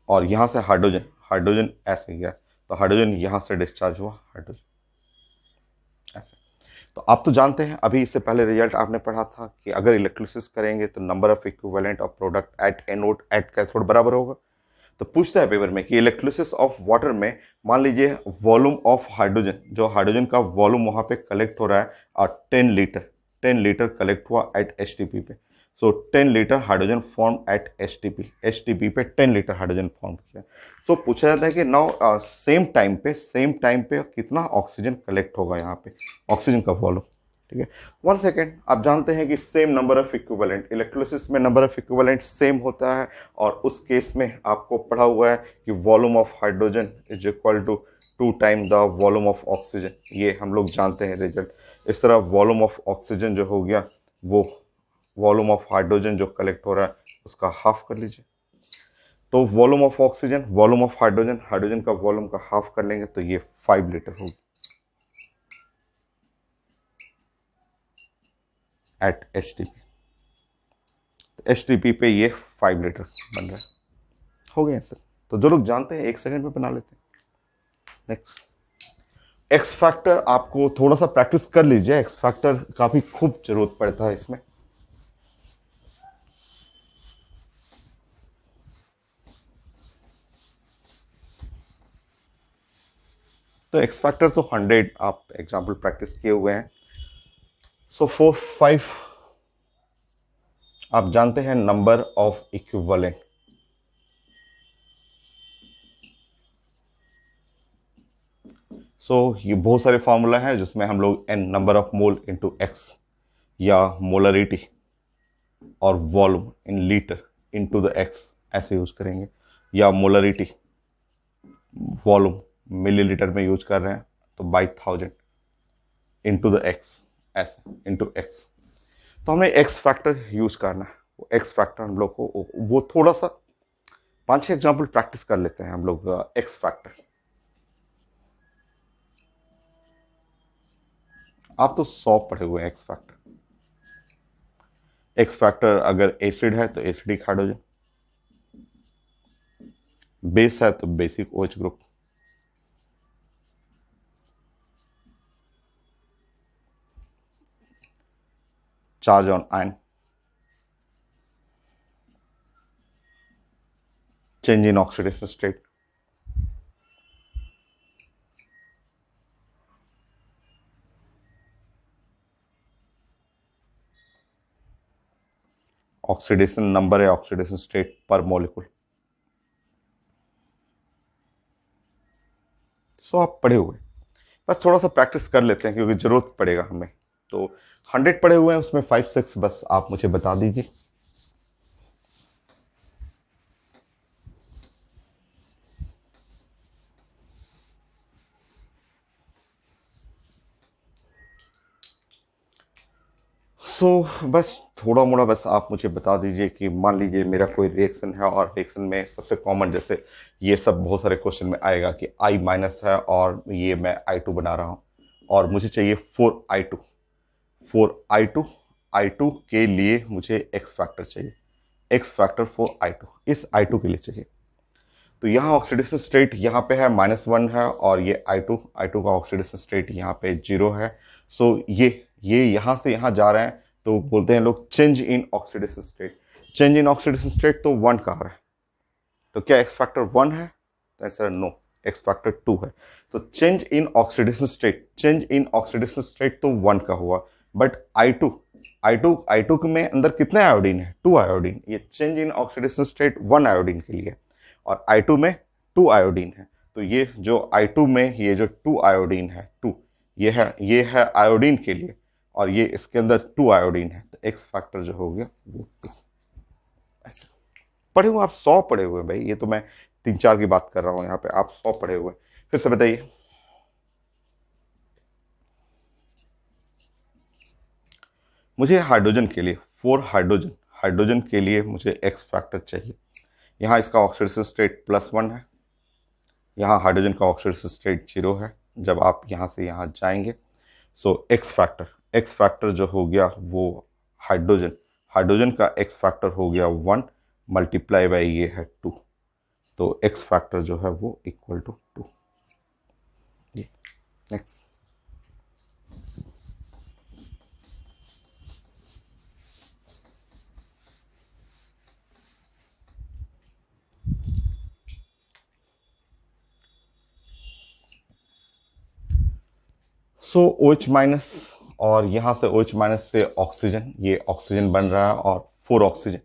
और यहाँ से हाइड्रोजन, हाइड्रोजन ऐसे गया, तो हाइड्रोजन यहाँ से डिस्चार्ज हुआ, हाइड्रोजन ऐसे। तो आप तो जानते हैं, अभी इससे पहले रिजल्ट आपने पढ़ा था कि अगर इलेक्ट्रोलिसिस करेंगे तो number of equivalent of product at anode at cathode बराबर होगा। तो पूछता है पेपर में कि इलेक्ट्रोलिसिस ऑफ वाटर में मान लीजिए वॉल्यूम ऑफ हाइड्रोजन, जो हाइड्रोजन का वॉल्यूम वहां पे कलेक्ट हो रहा है, और 10 लीटर कलेक्ट हुआ एट HTP पे। So 10 litre hydrogen form at HTP पे 10 लीटर हाइड्रोजन फॉर्म किया। सो पूछा जाता है कि नाउ सेम टाइम पे कितना ऑक्सीजन कलेक्ट होगा, यहाँ पे ऑक्सीजन का वॉल्यूम, ठीक है। 1 सेकेंड, आप जानते हैं कि same number of equivalent, electrolysis में नंबर ऑफ इक्विवेलेंट सेम होता है, और उस केस में आपको पढ़ा हुआ है कि volume of hydrogen is equal to 2 time the volume of oxygen. ये हम लोग जानते हैं रिजल्ट। इस तरह वॉल्यूम ऑफ ऑक्सीजन जो हो गया, वो वॉल्यूम ऑफ हाइड्रोजन जो कलेक्ट हो रहा है उसका हाफ कर लीजिए। तो volume of oxygen, volume of hydrogen, hydrogen का वॉल्यूम का हाफ कर लेंगे तो ये 5 लीटर होगी एट HTP पे ये 5 लीटर बन रहा है। हो गया सर। तो जो लोग जानते हैं 1 सेकंड में बना लेते हैं। नेक्स्ट, एक्स फैक्टर आपको थोड़ा सा प्रैक्टिस कर लीजिए, एक्स फैक्टर काफी खूब जरूरत पड़ता है इसमें। तो एक्स फैक्टर तो 100 आप एग्जाम्पल प्रैक्टिस किए हुए हैं। सो 4 5 आप जानते हैं नंबर ऑफ इक्विवेलेंट। सो ये बहुत सारे फार्मूला हैं जिसमें हम लोग n number of mole into x, या मोलरिटी और volume in litre into the x ऐसे यूज करेंगे, या मोलरिटी वॉल्यूम मिलीलीटर में यूज कर रहे हैं तो बाई 1000 इंटू द एक्स, ऐसे इंटू एक्स। तो हमें एक्स फैक्टर यूज करना है। वो एक्स फैक्टर हम लोग को वो थोड़ा सा 5-6 एग्जाम्पल प्रैक्टिस कर लेते हैं हम लोग एक्स फैक्टर। आप तो 100 पढ़े हुए हैं एक्स फैक्टर। एक्स फैक्टर अगर एसिड है तो एसिडिक हाइड्रोजन, बेस है तो basic OH group, charge on ion, change in oxidation state, oxidation number है ऑक्सीडेशन स्टेट पर मॉलिक्यूल। सो आप पढ़े हुए, बस थोड़ा सा प्रैक्टिस कर लेते हैं क्योंकि जरूरत पड़ेगा हमें। तो 100 पढ़े हुए हैं, उसमें 5-6 बस आप मुझे बता दीजिए। बस थोड़ा मोड़ा बस आप मुझे बता दीजिए कि मान लीजिए मेरा कोई रिएक्शन है और रिएक्शन में सबसे कॉमन जैसे ये सब बहुत सारे क्वेश्चन में आएगा कि I माइनस है और ये मैं I2 बना रहा हूँ और मुझे चाहिए 4I2। 4I2 के लिए मुझे एक्स फैक्टर चाहिए, एक्स फैक्टर 4I2 इस I2 के लिए चाहिए। तो यहाँ ऑक्सीडेशन स्टेट यहाँ पे है -1 है और ये I2 का ऑक्सीडेशन स्टेट यहाँ पे 0 है। ये यहाँ से यहाँ जा रहे हैं तो बोलते हैं लोग change in oxidation state. Change in oxidation state तो 1 का आ रहा है, तो क्या एक्स फैक्टर 1 है? तो आंसर नो, एक्स फैक्टर 2 है। तो चेंज इन ऑक्सीडेशन स्टेट तो 1 का हुआ, बट I2 में अंदर कितने आयोडीन है? 2 आयोडीन। ये change in oxidation state 1 iodine के लिए और I2 में 2 आयोडीन है। तो ये जो I2 में ये जो 2 आयोडीन है, 2 ये है आयोडीन के लिए और ये इसके अंदर 2 आयोडीन है, तो एक्स फैक्टर जो हो गया वो 2। ऐसे पढ़े हुए आप 100 पढ़े हुए भाई, ये तो मैं 3-4 की बात कर रहा हूं, यहाँ पे आप 100 पढ़े हुए। फिर से बताइए। मुझे हाइड्रोजन के लिए 4 हाइड्रोजन के लिए मुझे एक्स फैक्टर चाहिए। यहाँ इसका ऑक्सीडेशन स्टेट +1 है, यहाँ हाइड्रोजन का ऑक्सीडेशन स्टेट 0 है जब आप यहाँ से यहाँ जाएंगे। सो एक्स फैक्टर जो हो गया वो हाइड्रोजन का एक्स फैक्टर हो गया 1 मल्टीप्लाई बाई ये है 2, तो एक्स फैक्टर जो है वो इक्वल टू 2। ये नेक्स्ट। OH माइनस और यहाँ से OH माइनस से ऑक्सीजन, ये ऑक्सीजन बन रहा है और 4 ऑक्सीजन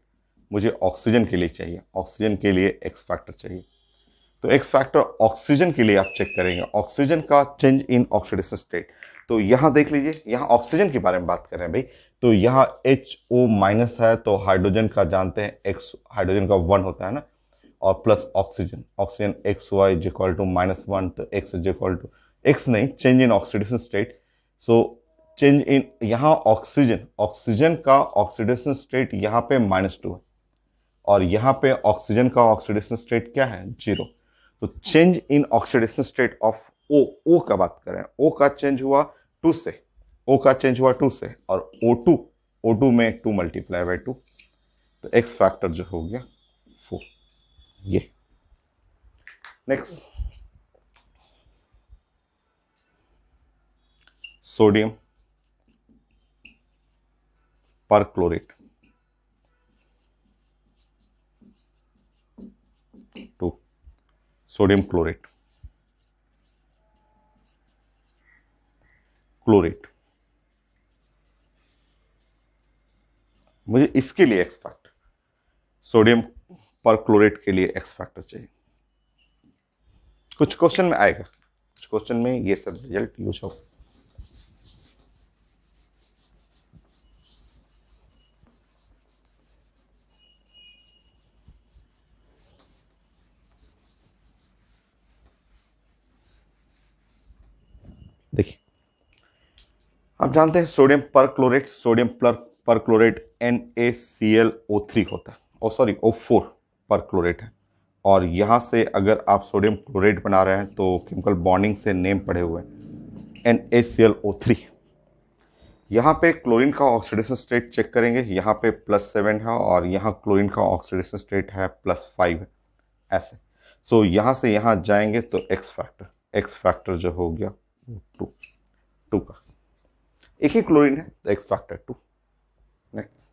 मुझे ऑक्सीजन के लिए चाहिए, ऑक्सीजन के लिए एक्स फैक्टर चाहिए। तो एक्स फैक्टर ऑक्सीजन के लिए आप चेक करेंगे, ऑक्सीजन का चेंज इन ऑक्सीडेशन स्टेट। तो यहाँ देख लीजिए, यहाँ ऑक्सीजन के बारे में बात कर रहे हैं भाई, तो यहाँ HO माइनस है तो हाइड्रोजन का जानते हैं एक्स, हाइड्रोजन का 1 होता है ना, और plus oxygen XY equal to -1, तो x इक्वल टू x नहीं, change in oxidation state. So change in यहाँ ऑक्सीजन का ऑक्सीडेशन स्टेट यहाँ पे -2 है और यहाँ पे ऑक्सीजन का ऑक्सीडेशन स्टेट क्या है? 0। तो change in oxidation state of O का बात करें, O का चेंज हुआ 2 से, और O2 में 2 मल्टीप्लाई बाई 2, तो एक्स फैक्टर जो हो गया 4। ये नेक्स्ट, सोडियम पर क्लोरेट 2, सोडियम क्लोरेट मुझे इसके लिए एक्स फैक्टर, सोडियम पर क्लोरेट के लिए एक्स फैक्टर चाहिए। कुछ क्वेश्चन में आएगा, कुछ क्वेश्चन में ये सब रिजल्ट यूज हो। देखिए, आप जानते हैं सोडियम पर क्लोरेट NaClO3 होता है, O4 पर क्लोरेट है। और यहाँ से अगर आप सोडियम क्लोरेट बना रहे हैं तो केमिकल बॉन्डिंग से नेम पड़े हुए हैं NaClO3। यहाँ पे क्लोरीन का ऑक्सीडेशन स्टेट चेक करेंगे, यहाँ पे +7 है और यहाँ क्लोरीन का ऑक्सीडेशन स्टेट है +5 है, ऐसे। सो यहाँ से यहाँ जाएंगे तो एक्स फैक्टर जो हो गया वो 2 का, एक ही क्लोरीन है तो x factor 2। Next,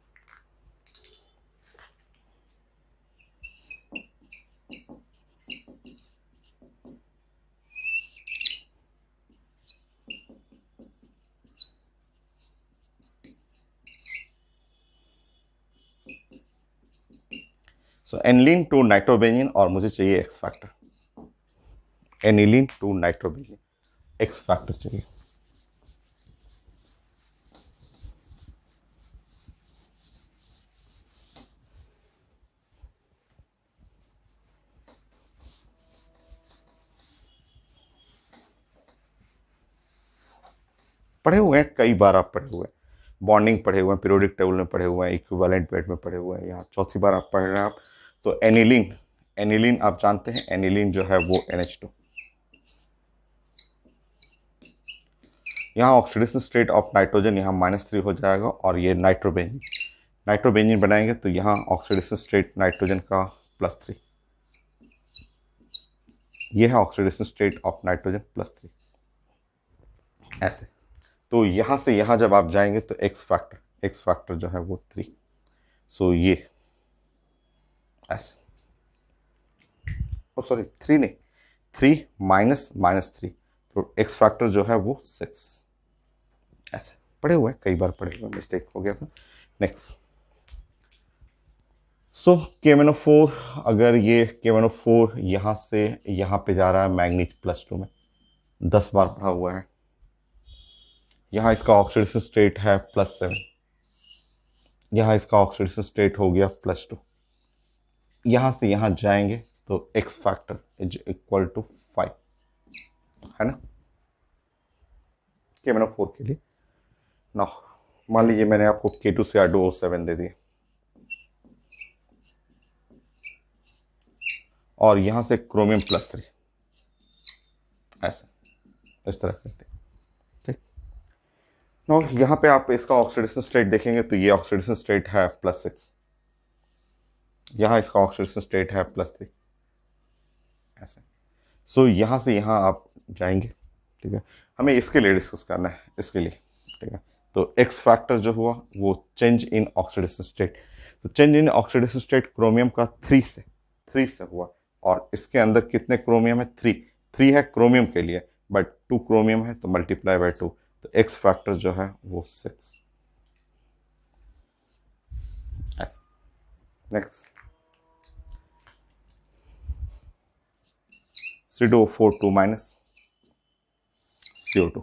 so aniline to nitrobenzene और मुझे चाहिए x factor, aniline to nitrobenzene x factor चाहिए। पढ़े हुए हैं, कई बार आप पढ़े हुए हैं, बॉन्डिंग पढ़े हुए हैं, पीरियोडिक टेबल में पढ़े हुए हैं, इक्विवेलेंट वेट में पढ़े हुए हैं, यहाँ चौथी बार आप पढ़ रहे हैं आप। तो एनिलीन, एनिलीन आप जानते हैं, एनिलीन जो है वो NH2, यहाँ ऑक्सीडेशन स्टेट ऑफ नाइट्रोजन यहाँ -3 हो जाएगा और ये नाइट्रोबेंजीन, नाइट्रोबेंजीन बनाएंगे तो यहाँ ऑक्सीडेशन स्टेट नाइट्रोजन का +3, ये है ऑक्सीडेशन स्टेट ऑफ नाइट्रोजन +3, ऐसे। तो यहाँ से यहाँ जब आप जाएंगे तो एक्स फैक्टर जो है वो 3, सो ये ऐसे, ओ सॉरी 3 नहीं, 3 -3, तो एक्स फैक्टर जो है वो 6, ऐसे। पढ़े हुए कई बार पढ़े हुए, मिस्टेक हो गया था। नेक्स्ट, सो KMnO4, अगर ये KMnO4 यहाँ से यहाँ पे जा रहा है मैग्नीज +2 में, 10 बार पढ़ा हुआ है। यहाँ इसका ऑक्सीडेशन स्टेट है +7, यहाँ इसका ऑक्सीडेशन स्टेट हो गया +2, यहाँ से यहाँ जाएंगे तो x factor is equal to 5, है ना, KMnO4 के लिए ना। मान लीजिए मैंने आपको K2 से R2O7 दे दिए और यहाँ से क्रोमियम +3, ऐसे इस तरह करते हैं, ठीक। नो यहाँ पे आप इसका ऑक्सीडेशन स्टेट देखेंगे तो ये ऑक्सीडेशन स्टेट है +6, यहाँ इसका ऑक्सीडेशन स्टेट है +3, ऐसे। सो यहाँ से यहाँ आप जाएंगे, ठीक है, हमें इसके लिए डिस्कस करना है, इसके लिए, ठीक है। तो एक्स फैक्टर जो हुआ वो चेंज इन ऑक्सीडेशन स्टेट, तो change in oxidation state chromium का 3 से हुआ, और इसके अंदर कितने क्रोमियम है, 3 है क्रोमियम के लिए, बट 2 क्रोमियम है तो मल्टीप्लाई बाय 2, तो एक्स फैक्टर जो है वो 6, ऐसे। नेक्स्ट, C2O4 2- CO2,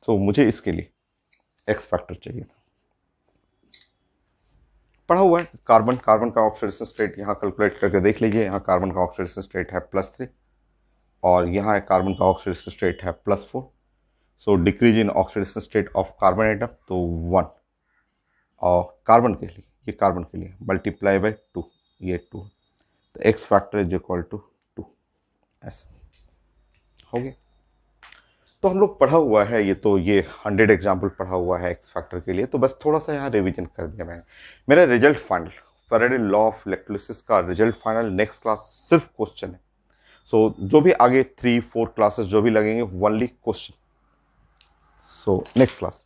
तो मुझे इसके लिए एक्स फैक्टर चाहिए था। पढ़ा हुआ है, कार्बन का ऑक्सीडेशन स्टेट यहाँ कैलकुलेट करके देख लीजिए, यहाँ कार्बन का ऑक्सीडेशन स्टेट है +3 और यहाँ कार्बन का ऑक्सीडेशन स्टेट है +4, so decrease in oxidation state of carbon atom तो 1, और कार्बन के लिए मल्टीप्लाई बाय 2, ये 2, तो x factor is equal to 2, ऐसे हो गया। तो हम लोग पढ़ा हुआ है ये, तो ये 100 एग्जाम्पल पढ़ा हुआ है एक्स फैक्टर के लिए, तो बस थोड़ा सा यहाँ रिवीजन कर दिया मैंने। मेरा result final, Faraday law of electrolysis का रिजल्ट फाइनल, नेक्स्ट क्लास सिर्फ क्वेश्चन है। सो जो भी आगे 3-4 क्लासेस जो भी लगेंगे only question. So next class